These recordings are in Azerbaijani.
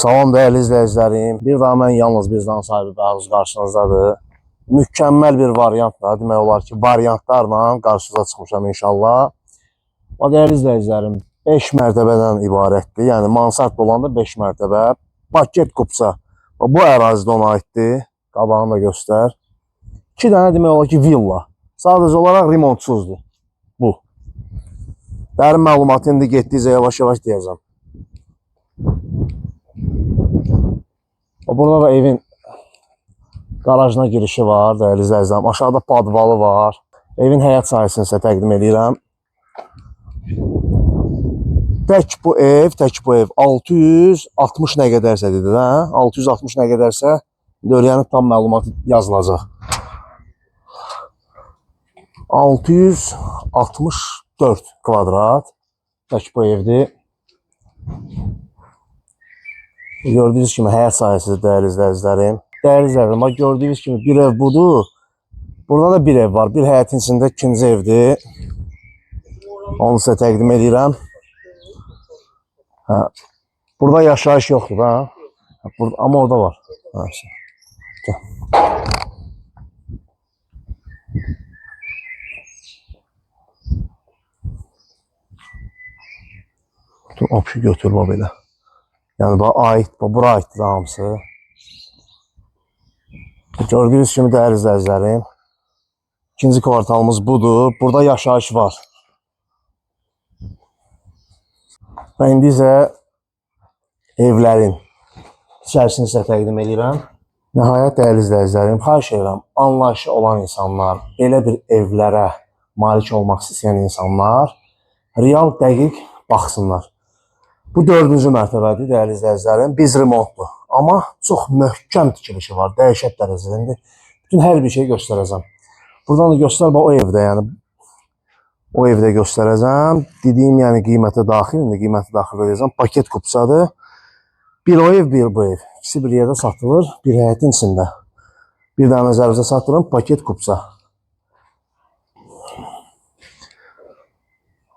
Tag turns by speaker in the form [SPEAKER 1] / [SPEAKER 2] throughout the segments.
[SPEAKER 1] Salam dəyərli izləyicilərim. Bir daha mən yalnız bizdən sahibi Bəhruz qarşınızdadır. Mükəmməl bir variantla, demək olar ki, variantlarla qarşınıza çıxmışam inşallah. O dəyərli izləyicilərim, 5 mərtəbədən ibarətdir. Yəni mansard olanda 5 mərtəbə. Paket kupsa. Bu ərazidə ona aiddir. Qabağını da göstər. 2 dənə demək olar ki, villa. Sadəcə olaraq remontsuzdur bu. Dərin məlumatı indi getdikcə yavaş-yavaş deyəcəm. Burada da evin garajına girişi var, dəyərli izləyicilərim. Aşağıda padvalı var. Evin həyat sahəsini sizə təqdim edirəm. Tək bu ev 660 nə qədərsə dedi, hə? 660 nə qədərsə, öyrənib tam məlumat yazılacaq. 664 kvadrat tək bu evdir. Gördüyünüz kimi həyat sahəsidir, dəyərli izləyicilərim. Dəyərli izləyicilərim, gördüyünüz kimi bir ev budur. Burada da bir ev var. Bir həyətin içində ikinci evdir. Onu sizə təqdim edirəm. Burada yaşayış yoxdur da. Amma orada var. Bütün opşu götür belə. Yəni bura aiddir hamısı. Gördüyünüz kimi dəyərli izləyicilərim, ikinci kvartalımız budur. Burada yaşayış var. Və indi isə evlərin içərisini sizə təqdim edirəm. Nəhayət dəyərli izləyicilərim, xahiş edirəm, anlayışı olan insanlar, belə bir evlərə malik olmaq istəyən insanlar real dəqiq baxsınlar. Bu 4-cü mərtəbədir, dəyərli izləyicilərim. Biz remontlu. Amma çox möhkəm tikilişi var, dəhşət dərəcədə. Bütün hər bir şey göstərəcəm. Buradan da göstər, o evdə, yəni o evdə göstərəcəm. Dediyim, yəni qiymətə daxil, indi qiymətə daxil edəcəm. Paket kupsadır. Bir o ev, bir bu ev. İkisi bir yerdə satılır, bir həyətin içində. Bir dənə nəzərimizə satılır, paket kupsa.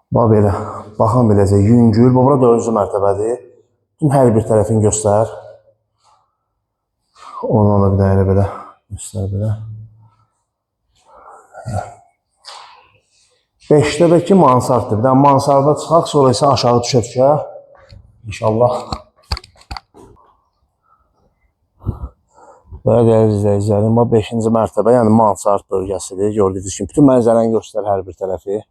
[SPEAKER 1] Bax belə, baxın beləcə, yüngül. Bu, bura 4-cü mərtəbədir. Bütün hər bir tərəfini göstər. Ondan da bir dənə belə göstər belə. 5-dəki mansarddır. Bir dənə mansarda çıxaq, sonra isə aşağı düşə. İnşallah. Belə dəyərli izləyicilərim, 5-ci mərtəbə, yəni mansard bölgəsidir. Gördüyünüz kimi, bütün mənzərəni göstər hər bir tərəfi.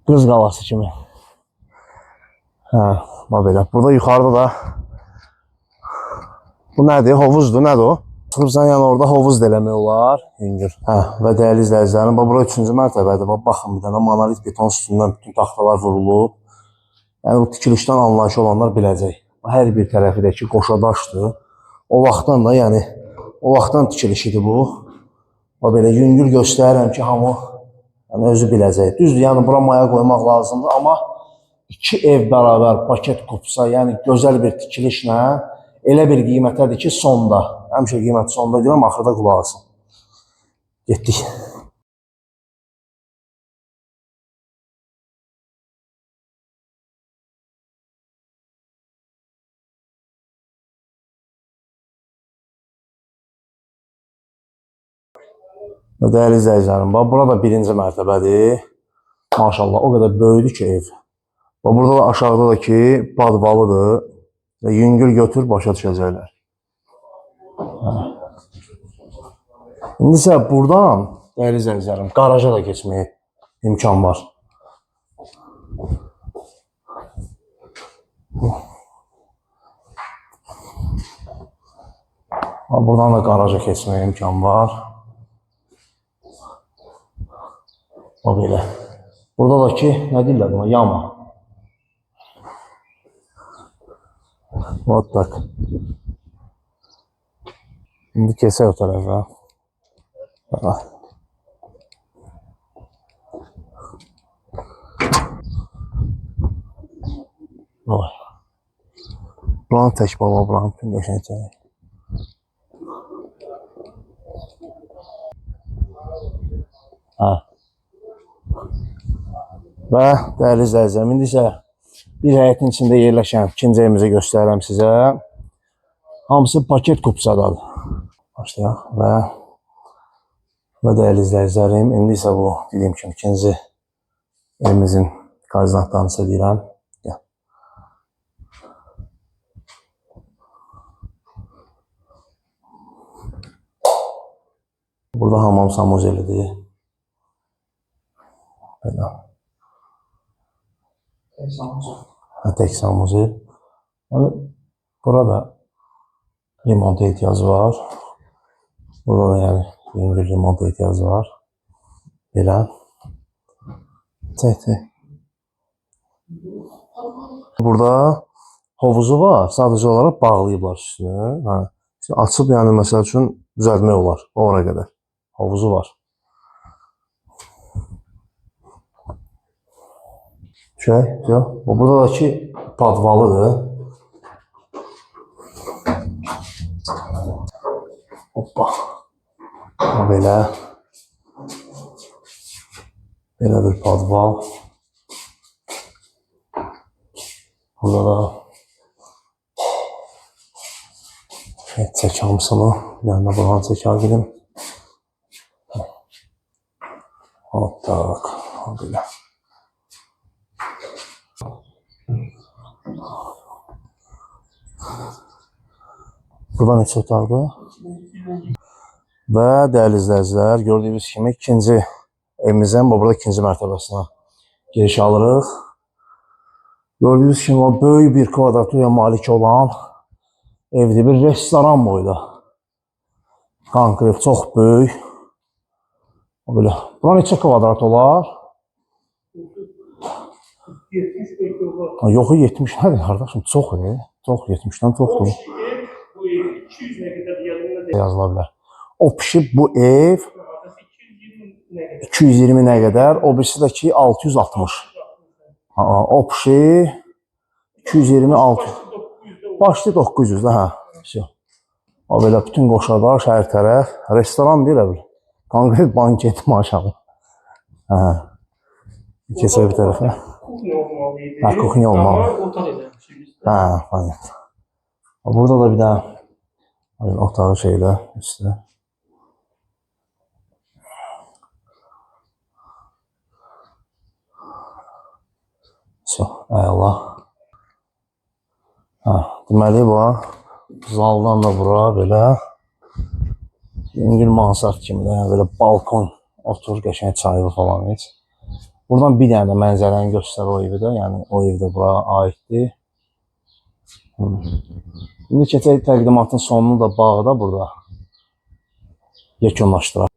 [SPEAKER 1] Qız qalası kimi. Bax belə. Burada yuxarıda da bu nədir? Hovuzdur, nədir o? Çıxırsan, yəni orada hovuz da eləmək olar. Yüngür. Və dəyərli izləyicilərim, bura 3-cü mərtəbədir. Baxın, bir dənə monolit beton üstündən bütün taxtalar vurulub. Yəni bu tikilişdən anlayışı olanlar biləcək. Hər bir tərəfidəki qoşa daşdır. O vaxtdan da, yəni o vaxtdan tikilişidir bu. Bax belə yüngür göstərirəm ki, hamı özü biləcək. Düzdür, yəni bura maya qoymaq lazımdır, amma 2 ev bərabər paket kupsa, yəni gözəl bir tikilişlə elə bir qiymətədir ki, sonda. Həmişə qiyməti sonda deyirəm, axırda qulaq asın. Getdik. Dəyərli izləyicilərim, burada 1-ci mərtəbədir. Maşallah, o qədər böyüdür ki ev. Burada da aşağıda da ki, padvalıdır. Və yüngül götür, başa düşəcəklər. İndi isə buradan, dəyərli izləyicilərim, qaraja da keçməyə imkan var. Buradan da qaraja keçməyə imkan var. O belə. Burada da ki, nə deyirlər buna? Yama. Вот так. İndi keçək o tərəfə. Buranın tək baba, buranın bütün qəşəngçəyi. Və dəyərli izləyicilərim, indi isə Bir həyətin içində yerləşən ikinci evimizi göstərirəm sizə. Hamısı paket kupçadadır. Başlayaq və dəyərli izləyicilərim, indi isə bu dediyim kimi ikinci evimizin koordinatlarını sizə deyirəm. Burada hamam sanuzelidir. Belə. Tek sanuzel. Yəni, burada remonta ehtiyacı var. Burada da yəni yüngül remonta ehtiyacı var. Belə. Çək. Burada hovuzu var. Sadəcə olaraq bağlayıblar üstünü. Açıb yəni məsəl üçün düzəltmək olar. Ora qədər. Hovuzu var. Buradakı padvalıdır. Hoppa. Belə. Belə bir padval. Burada da çək hamısını. Yanına buranı çəkər gedim. Tak. Belə. Burada neçə otaqdır? Və dəyərli izləyicilər, gördüyünüz kimi ikinci evimizin burada ikinci mərtəbəsinə giriş alırıq. Gördüyünüz kimi o böyük bir kvadratuya malik olan evdir. Bir restoran boyda. Konkret çox böyük. Belə. Bura neçə kvadrat olar? 70 yox, 70 nədir qardaşım? Çox çox 70-dən çoxdur.
[SPEAKER 2] Bu ev 200 nə qədər
[SPEAKER 1] yazıla bilər. O pişib bu ev 220 nə qədər, o birisi də ki 660. O pişib 220 600. Başlı 900 də hə. O belə bütün qoşalar şəhər tərəf restoran deyil elə bil. Konkret banket maşallah. Hə. Keçək bir tərəfə. Hə, kuxnya olmalı. Hə, banket. Burada da bir dənə otağı şeylə üstə. Əla. Deməli, zaldan da bura belə yüngül mansard kimi də, belə balkon otur, qəşəng çayı falan heç. Buradan bir dənə də mənzərəni göstər o evi də, yəni o ev də bura aiddir. İndi keçək təqdimatın sonunu da bağda burada yekunlaşdıraq.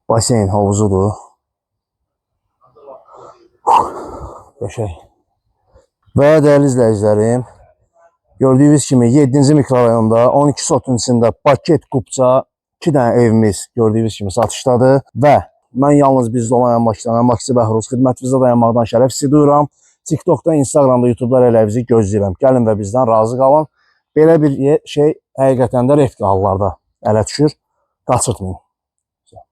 [SPEAKER 1] Basen havuzudur. Qəşəng. Və dəyərli izləyicilərim, gördüyünüz kimi 7-ci mikrorayonda 12 sotun içində paket kupça 2 dənə evimiz gördüyünüz kimi satışdadır. Və mən yalnız bizdə olan əməkdaşlarım Maksi Bəhruz xidmətinizdə dayanmaqdan şərəf hiss edirəm. TikTokda, Instagramda, YouTube'da elə bizi gözləyirəm. Gəlin və bizdən razı qalın. Belə bir şey həqiqətən də riskli hallarda ələ düşür. Qaçırtmayın.